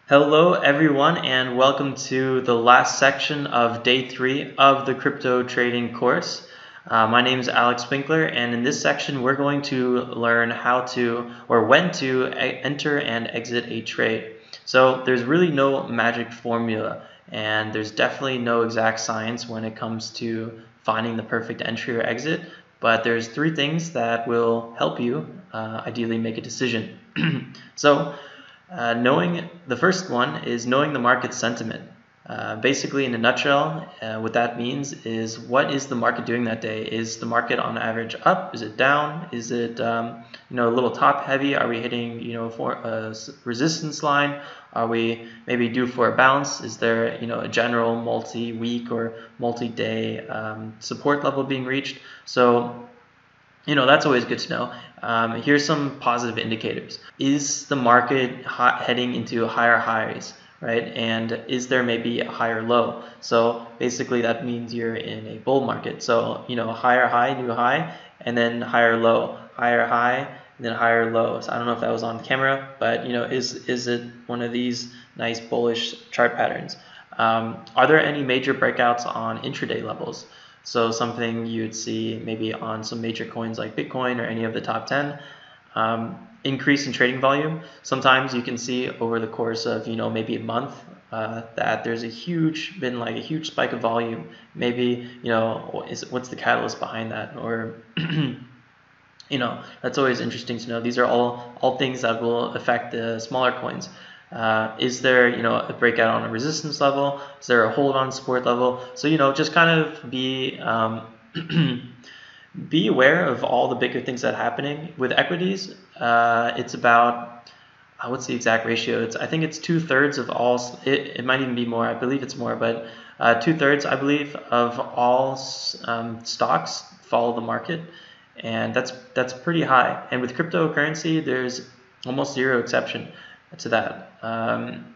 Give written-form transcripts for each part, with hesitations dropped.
Hello everyone and welcome to the last section of day 3 of the crypto trading course. My name is Alex Winkler, and in this section we're going to learn how to or when to enter and exit a trade. So there's really no magic formula, and there's definitely no exact science when it comes to finding the perfect entry or exit, but there's 3 things that will help you ideally make a decision. Knowing the first one is knowing the market sentiment. Basically, in a nutshell, what that means is what is the market doing that day? Is the market on average up? Is it down? Is it a little top heavy? Are we hitting for a resistance line? Are we maybe due for a bounce? Is there a general multi-week or multi-day support level being reached? So that's always good to know. Here's some positive indicators. Is the market heading into higher highs, right? And is there maybe a higher low? So basically that means you're in a bull market. So, higher high, new high, and then higher low, higher high, and then higher low. So I don't know if that was on camera, but is it one of these nice bullish chart patterns? Are there any major breakouts on intraday levels? So something you'd see maybe on some major coins like Bitcoin or any of the top 10. Increase in trading volume. Sometimes you can see over the course of maybe a month that there's been a huge spike of volume. Maybe what's the catalyst behind that, or that's always interesting to know. These are all things that will affect the smaller coins. Is there a breakout on a resistance level? Is there a hold on support level? So just kind of be be aware of all the bigger things that are happening with equities. It's about what's the exact ratio? I think it's 2/3 of all. It might even be more. I believe it's more, but 2/3 I believe of all stocks follow the market, and that's pretty high. And with cryptocurrency, there's almost zero exception to that.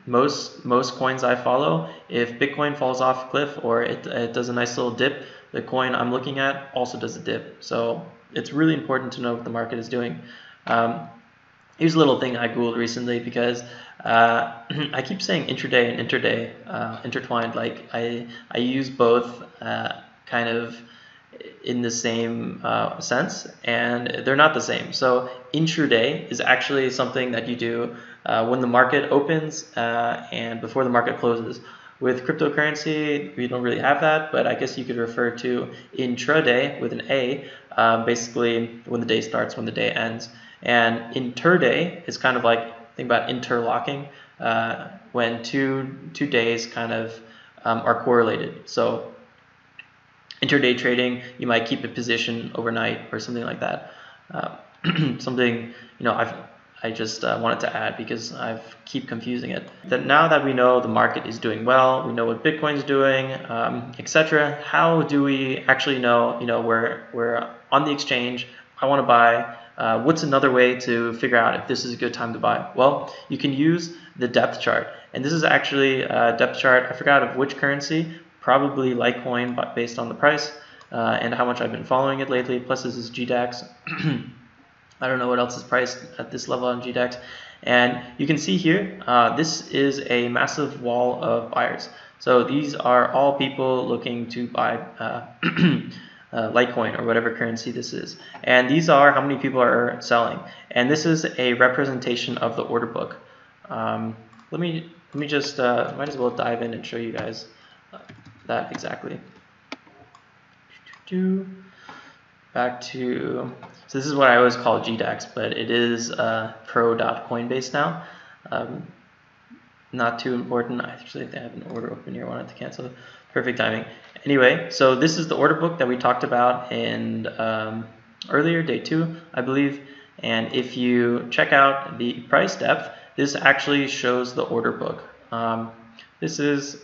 Most coins I follow, if Bitcoin falls off a cliff or it does a nice little dip, the coin I'm looking at also does a dip. So it's really important to know what the market is doing. Here's a little thing I Googled recently, because I keep saying intraday and interday intertwined. Like I use both kind of in the same sense, and they're not the same. So intraday is actually something that you do when the market opens and before the market closes. With cryptocurrency, we don't really have that, but I guess you could refer to intraday with an A, basically when the day starts, when the day ends. And interday is kind of like, think about interlocking, when two days kind of are correlated. So intraday trading, you might keep a position overnight or something like that. Something I just wanted to add, because I keep confusing it. That now that we know the market is doing well, we know what Bitcoin's doing, etc. How do we actually know? We're on the exchange. I want to buy. What's another way to figure out if this is a good time to buy? Well, you can use the depth chart, and this is actually a depth chart. I forgot of which currency. Probably Litecoin, but based on the price and how much I've been following it lately. Plus, this is GDAX. I don't know what else is priced at this level on GDAX. And you can see here, this is a massive wall of buyers. So these are all people looking to buy Litecoin or whatever currency this is. And these are how many people are selling. And this is a representation of the order book. Let me just might as well dive in and show you guys that exactly. Back to, so this is what I always call GDAX, but it is pro.coinbase now. Not too important. I actually have an order open here. I wanted to cancel. Perfect timing. Anyway, so this is the order book that we talked about in earlier, day 2, I believe. And if you check out the price depth, this actually shows the order book. This is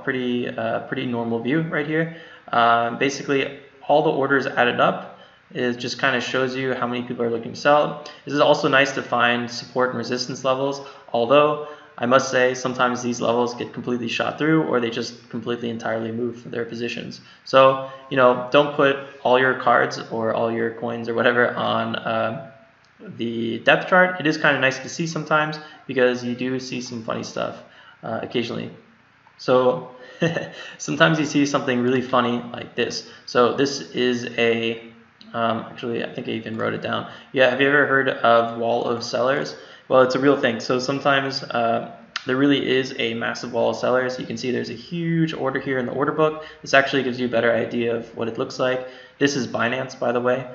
pretty normal view right here. Basically, all the orders added up. It just kind of shows you how many people are looking to sell. This is also nice to find support and resistance levels, although I must say sometimes these levels get completely shot through, or they just completely entirely move from their positions. So don't put all your cards or all your coins or whatever on the depth chart, it is kind of nice to see sometimes because you do see some funny stuff occasionally. So sometimes you see something really funny like this. So this is a, actually I think I even wrote it down. Yeah, have you ever heard of wall of sellers? Well, it's a real thing. So sometimes there really is a massive wall of sellers. You can see there's a huge order here in the order book. This actually gives you a better idea of what it looks like. This is Binance, by the way.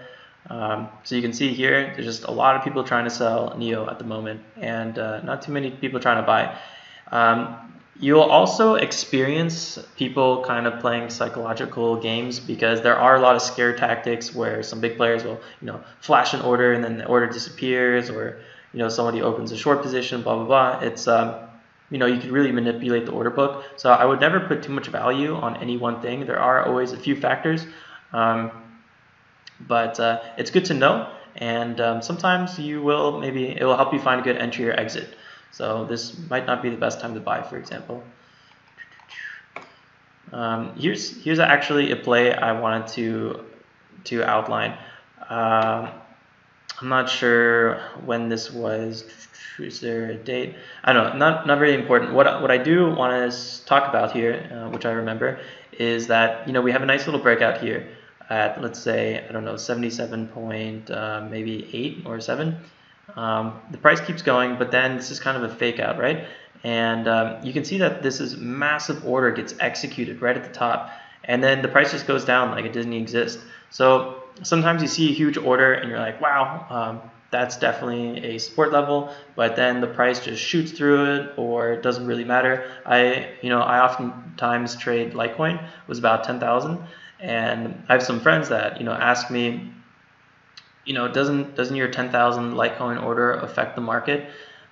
So you can see here, there's just a lot of people trying to sell NEO at the moment, and not too many people trying to buy. You'll also experience people kind of playing psychological games because there are a lot of scare tactics where some big players will, flash an order and then the order disappears, or somebody opens a short position, blah blah blah. It's you can really manipulate the order book. So I would never put too much value on any one thing. There are always a few factors. But it's good to know, and sometimes it will help you find a good entry or exit. So this might not be the best time to buy, for example. Here's actually a play I wanted to outline. I'm not sure when this was. Is there a date? I don't know. Not very important. What I do want to talk about here, which I remember, is that we have a nice little breakout here at, let's say, I don't know, 77 point maybe 8 or 7. The price keeps going, but then this is kind of a fake out, right? And you can see that this is massive order gets executed right at the top, and then the price just goes down like it doesn't exist. So sometimes you see a huge order and you're like, wow, that's definitely a support level, but then the price just shoots through it, or it doesn't really matter. I oftentimes trade Litecoin, was about 10,000. And I have some friends that ask me, doesn't your 10,000 Litecoin order affect the market?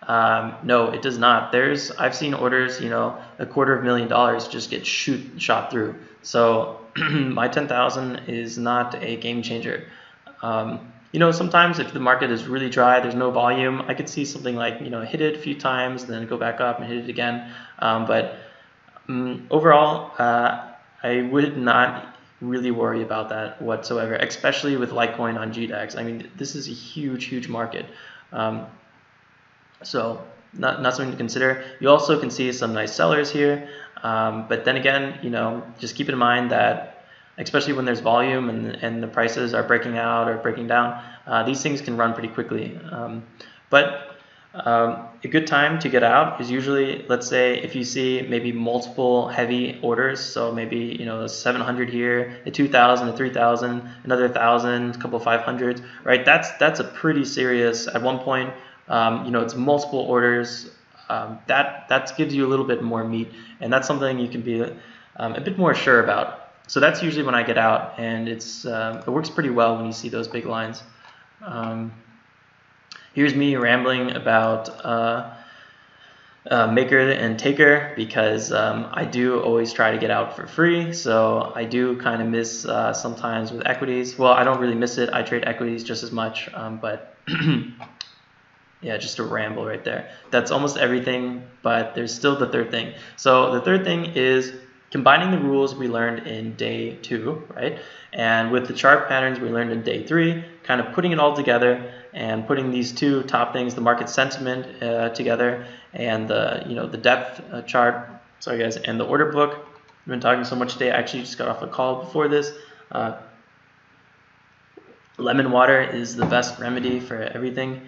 No, it does not. I've seen orders, $250,000 just get shot through. So my 10,000 is not a game changer. Sometimes if the market is really dry, there's no volume, I could see something like hit it a few times, then go back up and hit it again. But overall, I would not really worry about that whatsoever, especially with Litecoin on GDAX. I mean, this is a huge market. So not something to consider. You also can see some nice sellers here, but then again, just keep in mind that especially when there's volume and the prices are breaking out or breaking down, these things can run pretty quickly. But a good time to get out is usually, let's say, if you see maybe multiple heavy orders, so maybe 700 here, a 2,000, a 3,000, another 1,000, a couple of 500s, right? That's a pretty serious. At one point, it's multiple orders. That gives you a little bit more meat, and that's something you can be a bit more sure about. So that's usually when I get out, and it works pretty well when you see those big lines. Here's me rambling about maker and taker because I do always try to get out for free. So I do kind of miss sometimes with equities. Well, I don't really miss it. I trade equities just as much, but yeah, just a ramble right there. That's almost everything, but there's still the third thing. So the third thing is combining the rules we learned in day 2, right? And with the chart patterns we learned in day 3, kind of putting it all together and putting these two top things, the market sentiment together, and the depth chart, sorry guys, and the order book. I've been talking so much today, I actually just got off a call before this. Lemon water is the best remedy for everything.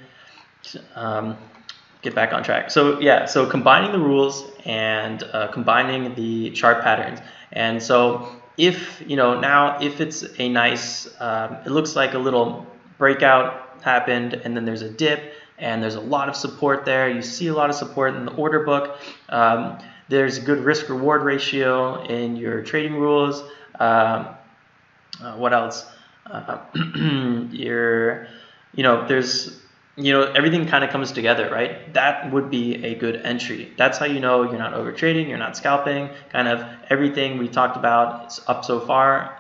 Get back on track. So yeah, so combining the rules and combining the chart patterns. And so if if it's a nice, it looks like a little breakout happened, and then there's a dip, and there's a lot of support there. You see a lot of support in the order book. There's a good risk-reward ratio in your trading rules. What else? There's everything kind of comes together, right? That would be a good entry. That's how you're not over trading, you're not scalping. Kind of everything we talked about up so far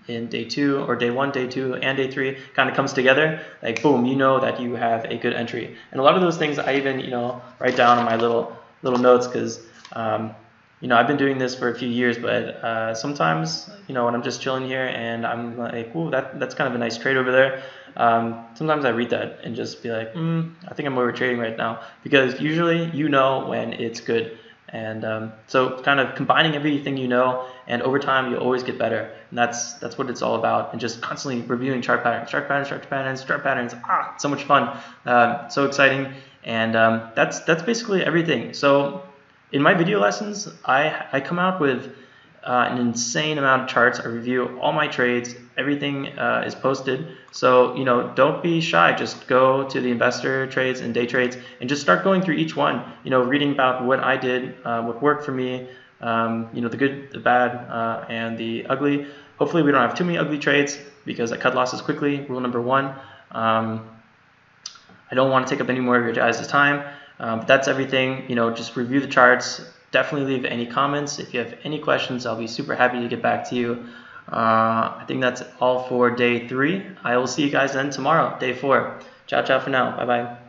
in day 2 or day 1, day 2, and day 3 kind of comes together. Like boom, that you have a good entry. And a lot of those things I even write down in my little notes because I've been doing this for a few years, but sometimes, when I'm just chilling here and I'm like, ooh, that's kind of a nice trade over there. Sometimes I read that and just be like, I think I'm over trading right now, because usually when it's good. And so kind of combining everything and over time you'll always get better. And that's what it's all about. And just constantly reviewing chart patterns. So much fun, so exciting. And that's basically everything. So in my video lessons, I come out with an insane amount of charts. I review all my trades. Everything is posted. So, don't be shy. Just go to the investor trades and day trades and just start going through each one, reading about what I did, what worked for me, the good, the bad, and the ugly. Hopefully we don't have too many ugly trades, because I cut losses quickly. Rule number one. I don't want to take up any more of your guys' time. But that's everything. Just review the charts. Definitely leave any comments. If you have any questions, I'll be super happy to get back to you. I think that's all for day 3. I will see you guys then tomorrow, day 4. Ciao, ciao for now. Bye-bye.